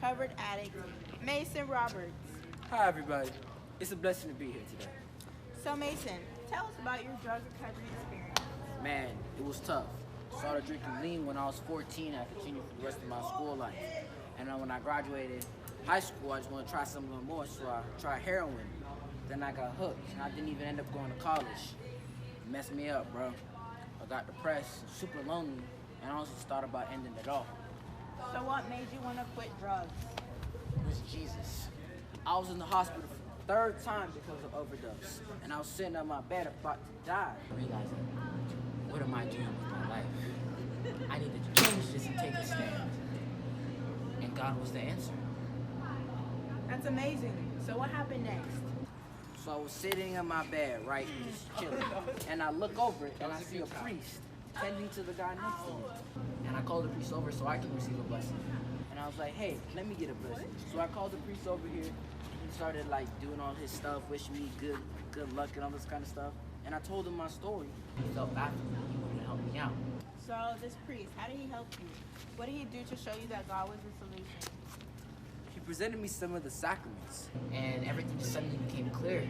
recovered addict, Mason Roberts. Hi, everybody. It's a blessing to be here today. So Mason, tell us about your drug recovery experience. Man, it was tough. Started drinking lean when I was 14. I continued for the rest of my school life. And then when I graduated high school, I just wanted to try something a little more, so I tried heroin. Then I got hooked. I didn't even end up going to college. It messed me up, bro. I got depressed, super lonely, and I also just thought about ending it all. So what made you want to quit drugs? It was Jesus. I was in the hospital for the third time because of overdose, and I was sitting on my bed about to die. Realizing, what am I doing with my life? I needed to change this and take a stand. And God was the answer. That's amazing. So what happened next? So I was sitting on my bed, right, just chilling, and I look over and I see a priest tending to the guy next to me. And I called the priest over so I can receive a blessing. And I was like, hey, let me get a blessing. So I called the priest over here. He started like doing all his stuff, wishing me good luck and all this kind of stuff. And I told him my story. He felt bad for me. He wanted to help me out. So this priest, how did he help you? What did he do to show you that God was the solution? He presented me some of the sacraments, and everything just suddenly became clear.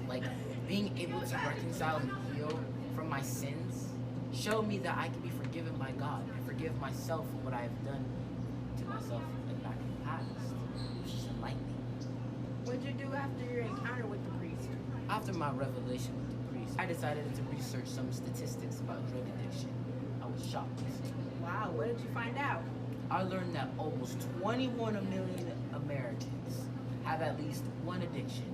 Like, being able to reconcile and heal from my sins showed me that I can be forgiven by God and forgive myself for what I have done to myself back in the past. It was just enlightening. What did you do after your encounter with the priest? After my revelation with the priest, I decided to research some statistics about drug addiction. I was shocked. Wow, what did you find out? I learned that almost 21 million Americans have at least one addiction,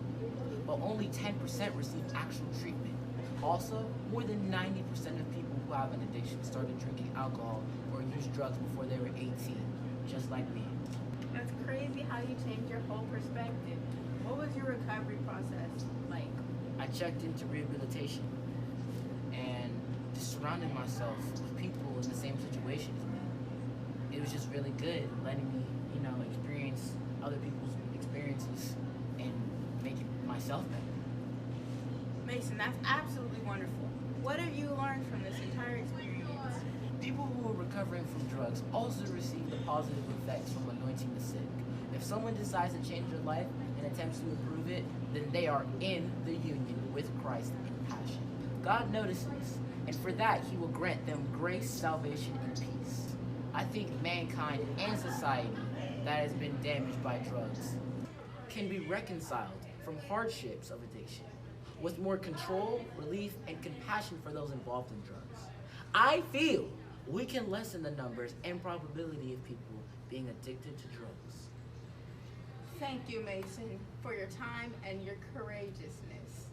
but only 10% receive actual treatment. Also, more than 90% of people who have an addiction started drinking alcohol or used drugs before they were 18, just like me. That's crazy how you changed your whole perspective. What was your recovery process like? I checked into rehabilitation and just surrounded myself with people in the same situation as me. It was just really good, letting me, experience other people's experiences and making myself better. Mason, that's absolutely wonderful. What have you learned from this entire experience? People who are recovering from drugs also receive the positive effects from anointing the sick. If someone decides to change their life and attempts to improve it, then they are in the union with Christ in passion. God notices, and for that He will grant them grace, salvation, and peace. I think mankind and society that has been damaged by drugs can be reconciled from hardships of addiction with more control, relief, and compassion for those involved in drugs. I feel we can lessen the numbers and probability of people being addicted to drugs. Thank you, Mason, for your time and your courageousness.